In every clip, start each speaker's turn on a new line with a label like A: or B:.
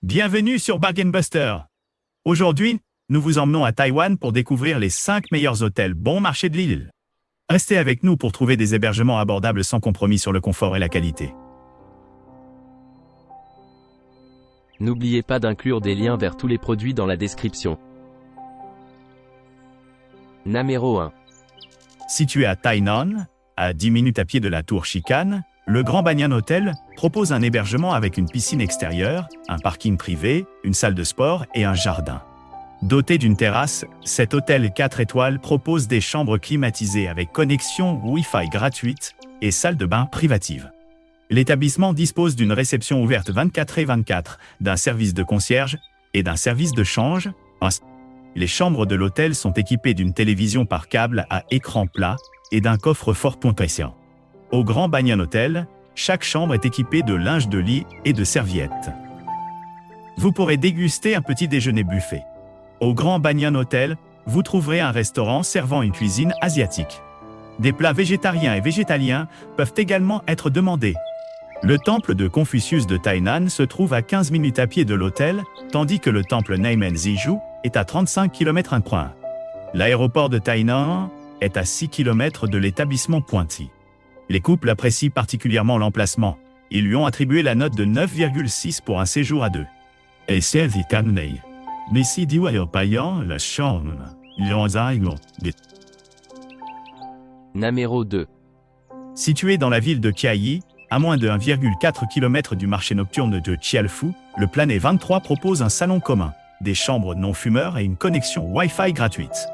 A: Bienvenue sur Bargain Buster. Aujourd'hui, nous vous emmenons à Taïwan pour découvrir les 5 meilleurs hôtels bon marché de l'île. Restez avec nous pour trouver des hébergements abordables sans compromis sur le confort et la qualité.
B: N'oubliez pas d'inclure des liens vers tous les produits dans la description. Numéro 1.
A: Situé à Tainan, à 10 minutes à pied de la tour Xi'an, le Grand Banyan Hotel propose un hébergement avec une piscine extérieure, un parking privé, une salle de sport et un jardin. Doté d'une terrasse, cet hôtel 4 étoiles propose des chambres climatisées avec connexion Wi-Fi gratuite et salle de bain privative. L'établissement dispose d'une réception ouverte 24/24, d'un service de concierge et d'un service de change. Les chambres de l'hôtel sont équipées d'une télévision par câble à écran plat et d'un coffre-fort pression. Au Grand Banyan Hotel, chaque chambre est équipée de linge de lit et de serviettes. Vous pourrez déguster un petit déjeuner buffet. Au Grand Banyan Hotel, vous trouverez un restaurant servant une cuisine asiatique. Des plats végétariens et végétaliens peuvent également être demandés. Le temple de Confucius de Tainan se trouve à 15 minutes à pied de l'hôtel, tandis que le temple Neimen Ziju est à 35 km. L'aéroport de Tainan est à 6 km de l'établissement Pointy. Les couples apprécient particulièrement l'emplacement. Ils lui ont attribué la note de 9,6 pour un séjour à deux. Et c'est Vitanei. Mais si dit payant la chambre,
B: Numéro 2.
A: Situé dans la ville de Chiayi, à moins de 1,4 km du marché nocturne de Chialfu, le Planet 23 propose un salon commun, des chambres non-fumeurs et une connexion Wi-Fi gratuite.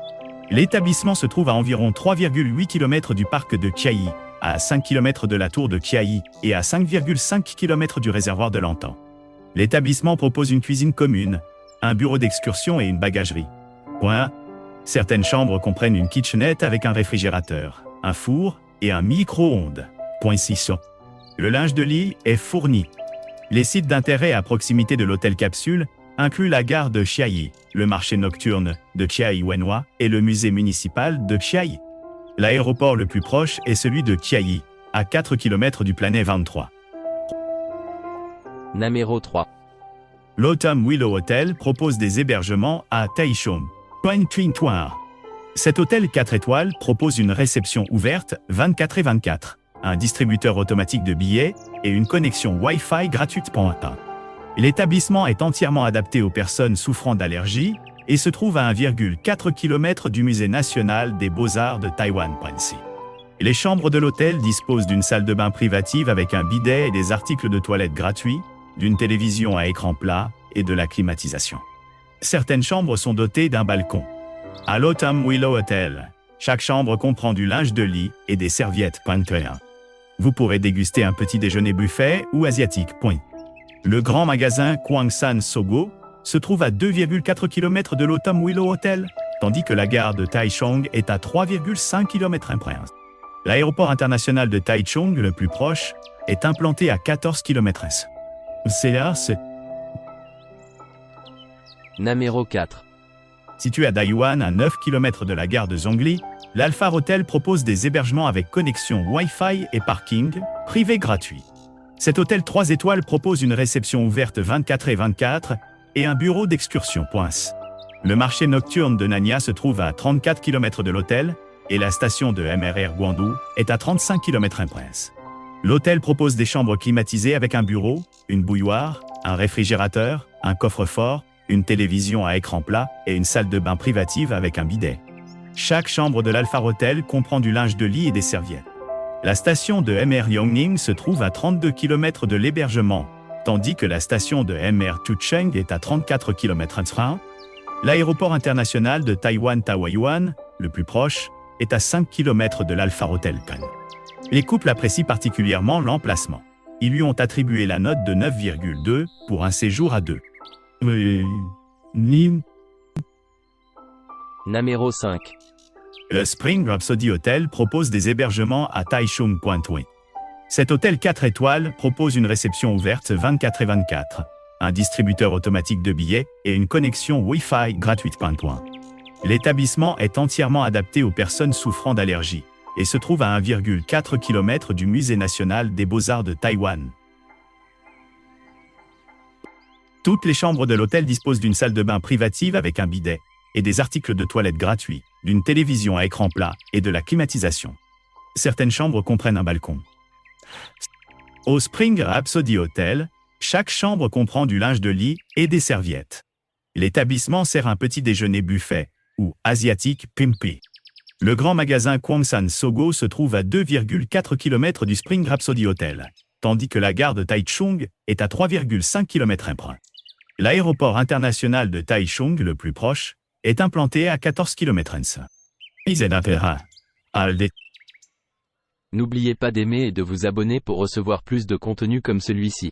A: L'établissement se trouve à environ 3,8 km du parc de Chiayi, à 5 km de la tour de Chiayi et à 5,5 km du réservoir de Lantan. L'établissement propose une cuisine commune, un bureau d'excursion et une bagagerie. Certaines chambres comprennent une kitchenette avec un réfrigérateur, un four et un micro-ondes. Le linge de lit est fourni. Les sites d'intérêt à proximité de l'hôtel capsule incluent la gare de Chiayi, le marché nocturne de Chiayi Wenhua et le musée municipal de Chiayi. L'aéroport le plus proche est celui de Chiayi, à 4 km du Planet 23.
B: Numéro 3.
A: L'Autumn Willow Hotel propose des hébergements à Taichung. Cet hôtel 4 étoiles propose une réception ouverte 24/24, un distributeur automatique de billets et une connexion Wi-Fi gratuite. L'établissement est entièrement adapté aux personnes souffrant d'allergies et se trouve à 1,4 km du musée national des beaux-arts de Taïwan. Les chambres de l'hôtel disposent d'une salle de bain privative avec un bidet et des articles de toilette gratuits, d'une télévision à écran plat et de la climatisation. Certaines chambres sont dotées d'un balcon. À l'Autumn Willow Hotel, chaque chambre comprend du linge de lit et des serviettes. Vous pourrez déguster un petit déjeuner buffet ou asiatique. Le grand magasin Kwangsan Sogo se trouve à 2,4 km de l'Autumn Willow Hotel, tandis que la gare de Taichung est à 3,5 km. L'aéroport international de Taichung, le plus proche, est implanté à 14 km.
B: Numéro 4.
A: Situé à Taïwan, à 9 km de la gare de Zhongli, l'Alphar Hotel propose des hébergements avec connexion Wi-Fi et parking privé gratuit. Cet hôtel 3 étoiles propose une réception ouverte 24/24 et un bureau d'excursion. Le marché nocturne de Nanya se trouve à 34 km de l'hôtel et la station de MRR Guangdou est à 35 km. L'hôtel propose des chambres climatisées avec un bureau, une bouilloire, un réfrigérateur, un coffre-fort, une télévision à écran plat et une salle de bain privative avec un bidet. Chaque chambre de l'Alphar Hotel comprend du linge de lit et des serviettes. La station de MR Yongning se trouve à 32 km de l'hébergement, tandis que la station de MR Tucheng est à 34 km. L'aéroport international de Taïwan-Taoyuan, le plus proche, est à 5 km de l'Alphar Hotel. Les couples apprécient particulièrement l'emplacement. Ils lui ont attribué la note de 9,2 pour un séjour à deux.
B: Numéro 5.
A: Le Spring Rhapsody Hotel propose des hébergements à Taichung Point. Cet hôtel 4 étoiles propose une réception ouverte 24/24, un distributeur automatique de billets et une connexion Wi-Fi gratuite. L'établissement est entièrement adapté aux personnes souffrant d'allergies et se trouve à 1,4 km du musée national des beaux-arts de Taïwan. Toutes les chambres de l'hôtel disposent d'une salle de bain privative avec un bidet et des articles de toilette gratuits, d'une télévision à écran plat et de la climatisation. Certaines chambres comprennent un balcon. Au Spring Rhapsody Hotel, chaque chambre comprend du linge de lit et des serviettes. L'établissement sert un petit déjeuner buffet, ou asiatique pimpy. Le grand magasin Kwangsan Sogo se trouve à 2,4 km du Spring Rhapsody Hotel, tandis que la gare de Taichung est à 3,5 km. L'aéroport international de Taichung, le plus proche, est implanté à 14 km.
B: N'oubliez pas d'aimer et de vous abonner pour recevoir plus de contenu comme celui-ci.